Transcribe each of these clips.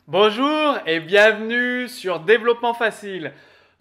Bonjour et bienvenue sur Développement Facile.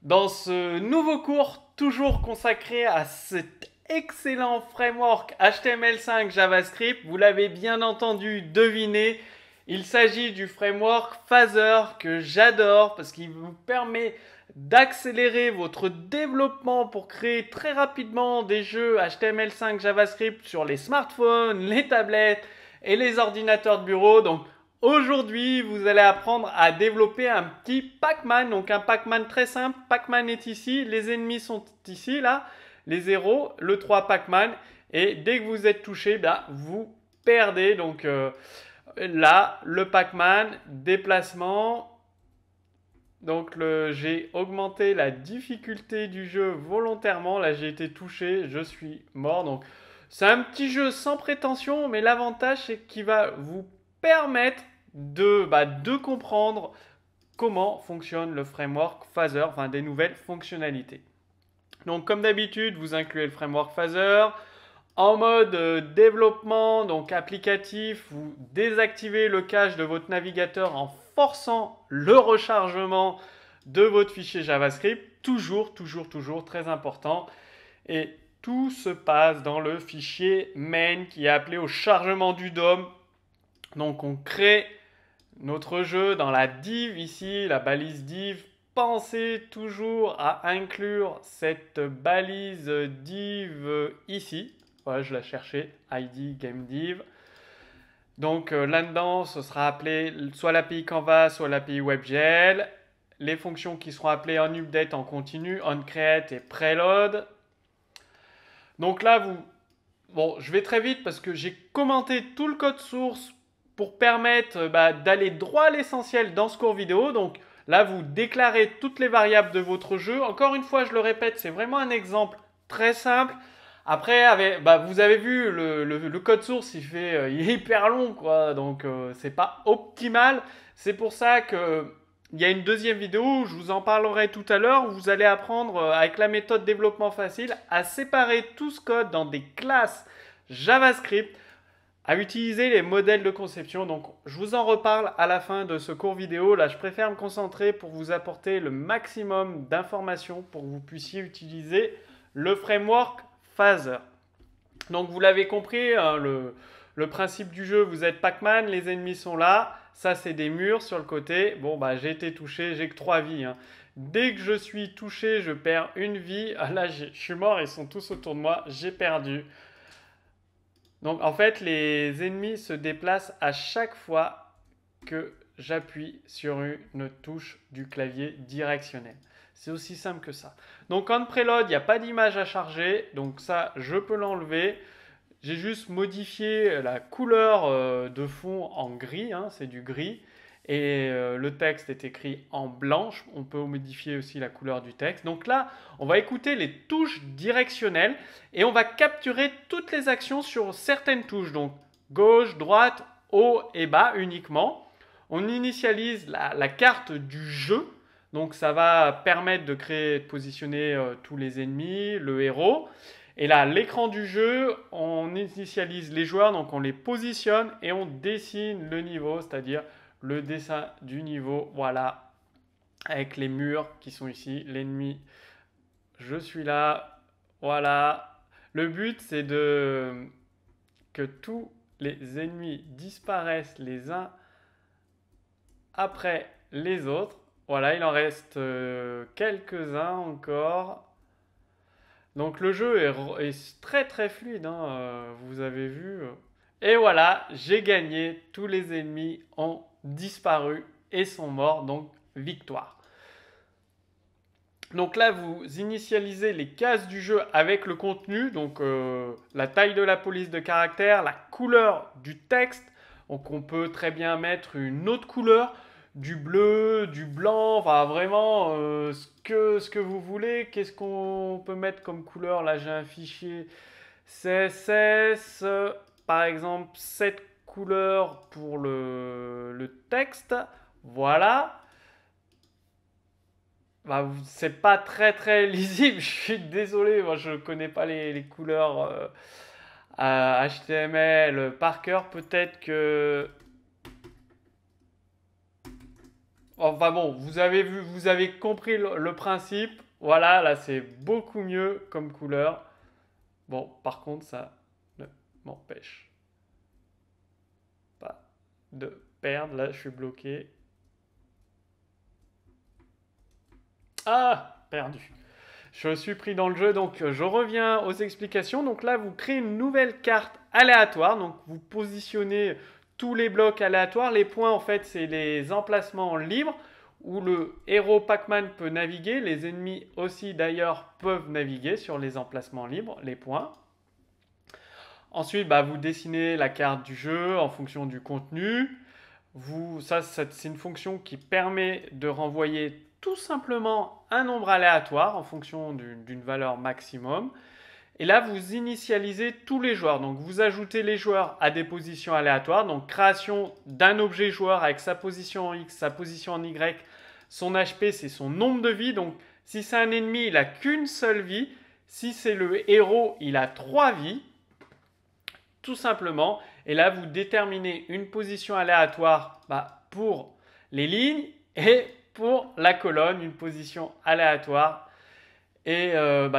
Dans ce nouveau cours, toujours consacré à cet excellent framework HTML5 JavaScript, vous l'avez bien entendu deviné, il s'agit du framework Phaser que j'adore parce qu'il vous permet d'accélérer votre développement pour créer très rapidement des jeux HTML5 JavaScript sur les smartphones, les tablettes et les ordinateurs de bureau. Donc aujourd'hui, vous allez apprendre à développer un petit Pac-Man. Donc un Pac-Man très simple. Pac-Man est ici, les ennemis sont ici, là, les 0, le 3 Pac-Man. Et dès que vous êtes touché, bah, vous perdez. Donc là, le Pac-Man, déplacement. Donc j'ai augmenté la difficulté du jeu volontairement. Là, j'ai été touché, je suis mort. Donc c'est un petit jeu sans prétention, mais l'avantage c'est qu'il va vous permettre de comprendre comment fonctionne le framework Phaser, enfin des nouvelles fonctionnalités. Donc comme d'habitude, vous incluez le framework Phaser. En mode développement, donc applicatif, vous désactivez le cache de votre navigateur en forçant le rechargement de votre fichier JavaScript. Toujours, toujours, toujours très important. Et tout se passe dans le fichier main qui est appelé au chargement du DOM. Donc on crée notre jeu dans la div ici, la balise div. Pensez toujours à inclure cette balise div ici. Voilà, je la cherchais, ID game div. Donc là-dedans, ce sera appelé soit l'API Canvas, soit l'API WebGL. Les fonctions qui seront appelées on update en continu, on create et preload. Donc là, bon, je vais très vite parce que j'ai commenté tout le code source pour permettre d'aller droit à l'essentiel dans ce cours vidéo. Donc là, vous déclarez toutes les variables de votre jeu. Encore une fois, je le répète, c'est vraiment un exemple très simple. Après, vous avez vu, le code source, il est hyper long, quoi. Donc, c'est pas optimal. C'est pour ça que il y a une deuxième vidéo où je vous en parlerai tout à l'heure, où vous allez apprendre avec la méthode développement facile à séparer tout ce code dans des classes JavaScript, à utiliser les modèles de conception. Donc, je vous en reparle à la fin de ce cours vidéo. Là, je préfère me concentrer pour vous apporter le maximum d'informations pour que vous puissiez utiliser le framework Phaser. Donc, vous l'avez compris, hein, le principe du jeu, vous êtes Pac-Man, les ennemis sont là. Ça, c'est des murs sur le côté. Bon, bah, j'ai été touché, j'ai que 3 vies. Hein. Dès que je suis touché, je perds une vie. Ah, là, je suis mort, ils sont tous autour de moi, j'ai perdu. Donc en fait, les ennemis se déplacent à chaque fois que j'appuie sur une touche du clavier directionnel. C'est aussi simple que ça. Donc en preload, il n'y a pas d'image à charger. Donc ça, je peux l'enlever. J'ai juste modifié la couleur de fond en gris. Hein, c'est du gris. Et le texte est écrit en blanche. On peut modifier aussi la couleur du texte. Donc là, on va écouter les touches directionnelles et on va capturer toutes les actions sur certaines touches. Donc gauche, droite, haut et bas uniquement. On initialise la carte du jeu. Donc ça va permettre de créer, de positionner tous les ennemis, le héros. Et là, l'écran du jeu, on initialise les joueurs, donc on les positionne et on dessine le niveau, c'est-à-dire le dessin du niveau, voilà, avec les murs qui sont ici, l'ennemi, je suis là, voilà. Le but, c'est que tous les ennemis disparaissent les uns après les autres. Voilà, il en reste quelques-uns encore. Donc le jeu est très très fluide, hein, vous avez vu. Et voilà, j'ai gagné, tous les ennemis ont disparu et sont morts, donc victoire. Donc là, vous initialisez les cases du jeu avec le contenu, donc la taille de la police de caractère, la couleur du texte. Donc on peut très bien mettre une autre couleur, du bleu, du blanc, enfin vraiment ce que vous voulez. Qu'est-ce qu'on peut mettre comme couleur? Là, j'ai un fichier CSS, par exemple, cette couleur pour le texte. Voilà. Bah, c'est pas très très lisible, je suis désolé, moi je connais pas les couleurs HTML par cœur. Peut-être que Enfin bon, vous avez vu, vous avez compris le principe. Voilà, là c'est beaucoup mieux comme couleur. Bon, par contre, ça ne m'empêche pas de perdre. Là, je suis bloqué. Ah, perdu. Je suis pris dans le jeu, donc je reviens aux explications. Donc là, vous créez une nouvelle carte aléatoire. Donc vous positionnez tous les blocs aléatoires. Les points, en fait, c'est les emplacements libres où le héros Pac-Man peut naviguer. Les ennemis aussi, d'ailleurs, peuvent naviguer sur les emplacements libres, les points. Ensuite, bah, vous dessinez la carte du jeu en fonction du contenu. Ça, c'est une fonction qui permet de renvoyer tout simplement un nombre aléatoire en fonction d'une valeur maximum. Et là, vous initialisez tous les joueurs. Donc, vous ajoutez les joueurs à des positions aléatoires. Donc, création d'un objet joueur avec sa position en X, sa position en Y. Son HP, c'est son nombre de vies. Donc, si c'est un ennemi, il n'a qu'une seule vie. Si c'est le héros, il a 3 vies tout simplement. Et là, vous déterminez une position aléatoire pour les lignes et pour la colonne, une position aléatoire. Et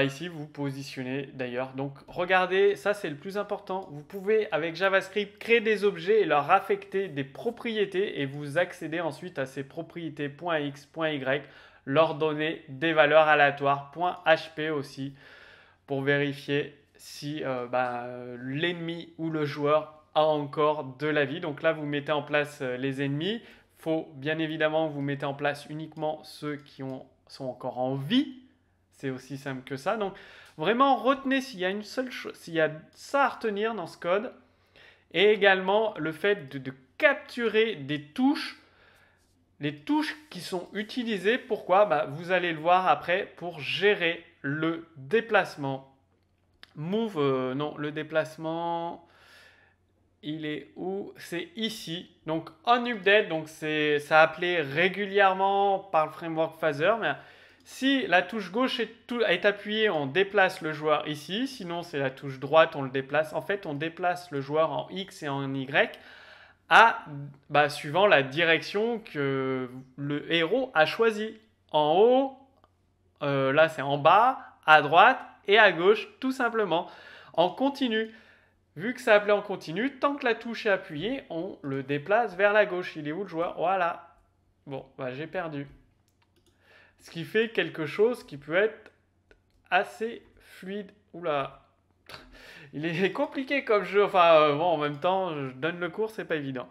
ici, vous positionnez d'ailleurs. Donc, regardez, ça c'est le plus important. Vous pouvez, avec JavaScript, créer des objets et leur affecter des propriétés et vous accédez ensuite à ces propriétés .x, .y, leur donner des valeurs aléatoires, .hp aussi, pour vérifier si l'ennemi ou le joueur a encore de la vie. Donc là, vous mettez en place les ennemis. Faut bien évidemment, vous mettez en place uniquement ceux qui sont encore en vie. C'est aussi simple que ça. Donc vraiment, retenez s'il y a une seule chose, s'il y a ça à retenir dans ce code. Et également le fait de capturer des touches. Les touches qui sont utilisées, pourquoi vous allez le voir après, pour gérer le déplacement. Move, non, le déplacement, il est où? C'est ici. Donc, on update, donc ça appelé régulièrement par le framework Phaser. Mais si la touche gauche est appuyée, on déplace le joueur ici. Sinon, c'est la touche droite, on le déplace. En fait, on déplace le joueur en X et en Y suivant la direction que le héros a choisi. En haut, là c'est en bas, à droite et à gauche, tout simplement. En continu. Vu que ça appelé en continu, tant que la touche est appuyée, on le déplace vers la gauche. Il est où le joueur? Voilà. Bon, j'ai perdu. Ce qui fait quelque chose qui peut être assez fluide. Oula. Il est compliqué comme jeu. Enfin, en même temps, je donne le cours, c'est pas évident.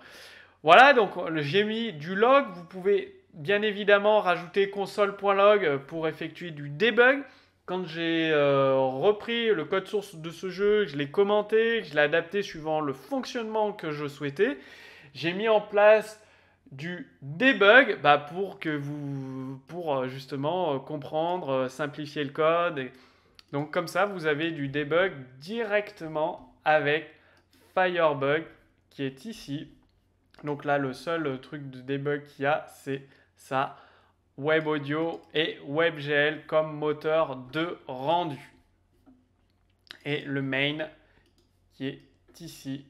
Voilà, donc j'ai mis du log. Vous pouvez bien évidemment rajouter console.log pour effectuer du debug. Quand j'ai repris le code source de ce jeu, je l'ai commenté, je l'ai adapté suivant le fonctionnement que je souhaitais. J'ai mis en place du debug pour justement comprendre, simplifier le code. Donc comme ça, vous avez du debug directement avec Firebug qui est ici. Donc là, le seul truc de debug qu'il y a, c'est ça. Web Audio et WebGL comme moteur de rendu. Et le main qui est ici,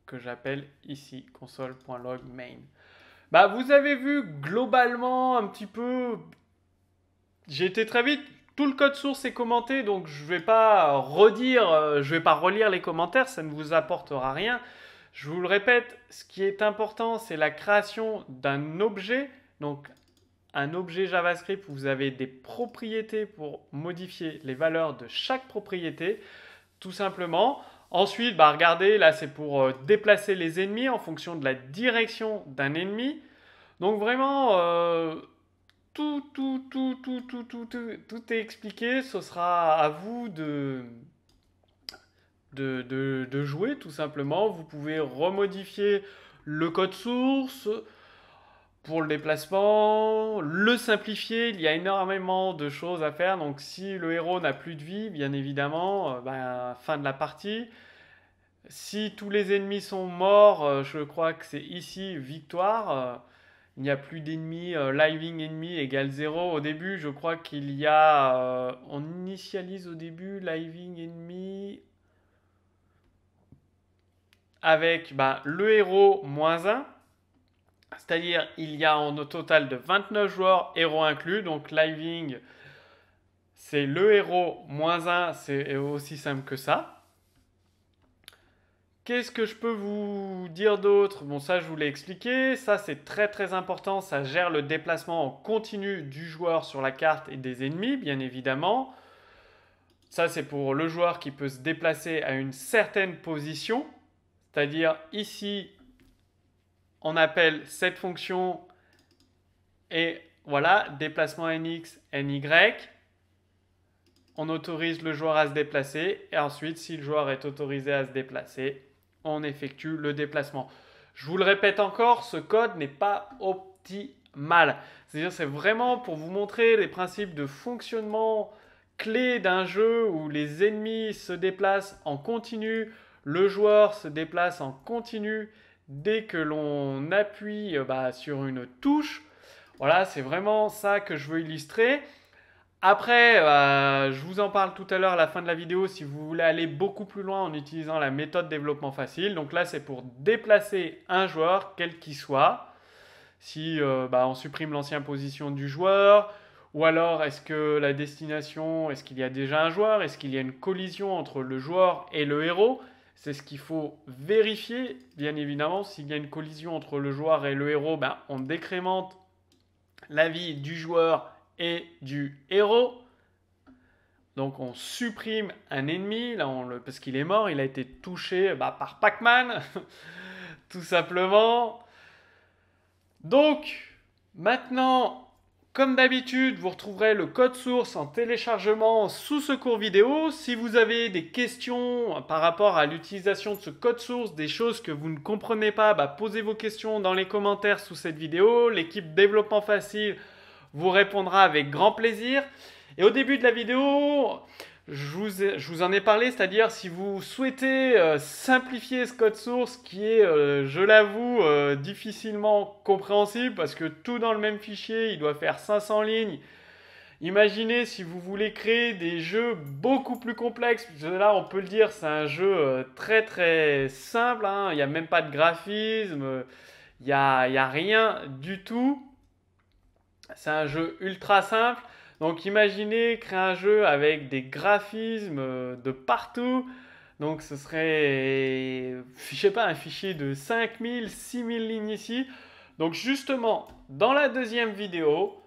que j'appelle ici console.log main. Vous avez vu globalement un petit peu. J'ai été très vite. Tout le code source est commenté, donc je vais pas je vais pas relire les commentaires, ça ne vous apportera rien. Je vous le répète, ce qui est important, c'est la création d'un objet. Donc un objet JavaScript où vous avez des propriétés pour modifier les valeurs de chaque propriété, tout simplement. Ensuite, regardez, là c'est pour déplacer les ennemis en fonction de la direction d'un ennemi. Donc vraiment, tout est expliqué. Ce sera à vous de jouer tout simplement. Vous pouvez remodifier le code source pour le déplacement, le simplifier. Il y a énormément de choses à faire. Donc si le héros n'a plus de vie, bien évidemment, fin de la partie. Si tous les ennemis sont morts, je crois que c'est ici victoire. Il n'y a plus d'ennemis. Living enemy égale 0. Au début, je crois qu'il y a... on initialise au début living enemy avec le héros -1. C'est-à-dire, il y a au total de 29 joueurs, héros inclus. Donc, Living, c'est le héros moins 1, c'est aussi simple que ça. Qu'est-ce que je peux vous dire d'autre? Bon, ça, je vous l'ai expliqué. Ça, c'est très très important. Ça gère le déplacement en continu du joueur sur la carte et des ennemis, bien évidemment. Ça, c'est pour le joueur qui peut se déplacer à une certaine position. C'est-à-dire, ici, on appelle cette fonction et voilà, déplacement NX, NY. On autorise le joueur à se déplacer et ensuite, si le joueur est autorisé à se déplacer, on effectue le déplacement. Je vous le répète encore, ce code n'est pas optimal. C'est-à-dire, c'est vraiment pour vous montrer les principes de fonctionnement clés d'un jeu où les ennemis se déplacent en continu, le joueur se déplace en continu dès que l'on appuie sur une touche. Voilà, c'est vraiment ça que je veux illustrer. Après, je vous en parle tout à l'heure à la fin de la vidéo si vous voulez aller beaucoup plus loin en utilisant la méthode développement facile. Donc là, c'est pour déplacer un joueur, quel qu'il soit. Si on supprime l'ancienne position du joueur, ou alors est-ce que la destination, est-ce qu'il y a déjà un joueur, est-ce qu'il y a une collision entre le joueur et le héros? C'est ce qu'il faut vérifier, bien évidemment. S'il y a une collision entre le joueur et le héros, on décrémente la vie du joueur et du héros. Donc on supprime un ennemi, là parce qu'il est mort, il a été touché par Pac-Man, tout simplement. Donc maintenant, comme d'habitude, vous retrouverez le code source en téléchargement sous ce cours vidéo. Si vous avez des questions par rapport à l'utilisation de ce code source, des choses que vous ne comprenez pas, posez vos questions dans les commentaires sous cette vidéo. L'équipe Développement Facile vous répondra avec grand plaisir. Et au début de la vidéo, je vous en ai parlé, c'est-à-dire si vous souhaitez simplifier ce code source qui est, je l'avoue, difficilement compréhensible parce que tout dans le même fichier, il doit faire 500 lignes. Imaginez si vous voulez créer des jeux beaucoup plus complexes. Là, on peut le dire, c'est un jeu très très simple. Hein. Il n'y a même pas de graphisme, il n'y a rien du tout. C'est un jeu ultra simple. Donc imaginez créer un jeu avec des graphismes de partout. Donc ce serait, je sais pas, un fichier de 5000, 6000 lignes ici. Donc justement, dans la deuxième vidéo,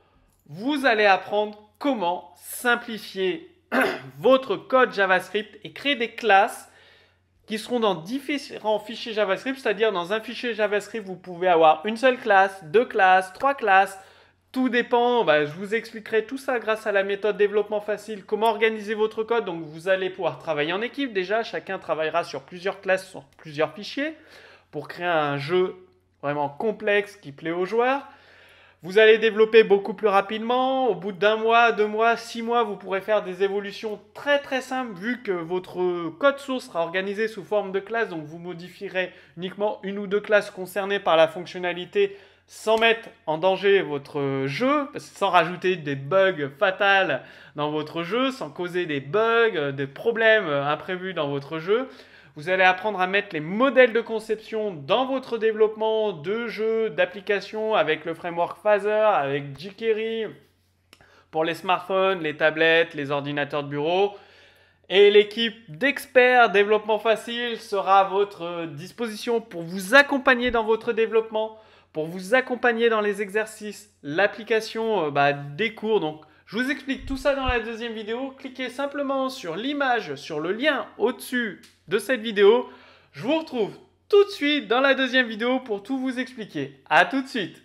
vous allez apprendre comment simplifier votre code JavaScript et créer des classes qui seront dans différents fichiers JavaScript. C'est-à-dire dans un fichier JavaScript, vous pouvez avoir une seule classe, 2 classes, 3 classes. Tout dépend, je vous expliquerai tout ça grâce à la méthode développement facile, comment organiser votre code. Donc vous allez pouvoir travailler en équipe déjà, chacun travaillera sur plusieurs classes, sur plusieurs fichiers pour créer un jeu vraiment complexe qui plaît aux joueurs. Vous allez développer beaucoup plus rapidement, au bout d'1 mois, 2 mois, 6 mois, vous pourrez faire des évolutions très très simples vu que votre code source sera organisé sous forme de classes, donc vous modifierez uniquement une ou deux classes concernées par la fonctionnalité sans mettre en danger votre jeu, sans rajouter des bugs fatals dans votre jeu, sans causer des bugs, des problèmes imprévus dans votre jeu. Vous allez apprendre à mettre les modèles de conception dans votre développement de jeux, d'applications avec le framework Phaser, avec jQuery pour les smartphones, les tablettes, les ordinateurs de bureau. Et l'équipe d'experts développement facile sera à votre disposition pour vous accompagner dans votre développement, pour vous accompagner dans les exercices, l'application des cours. Donc, je vous explique tout ça dans la deuxième vidéo. Cliquez simplement sur l'image, sur le lien au-dessus de cette vidéo. Je vous retrouve tout de suite dans la deuxième vidéo pour tout vous expliquer. À tout de suite.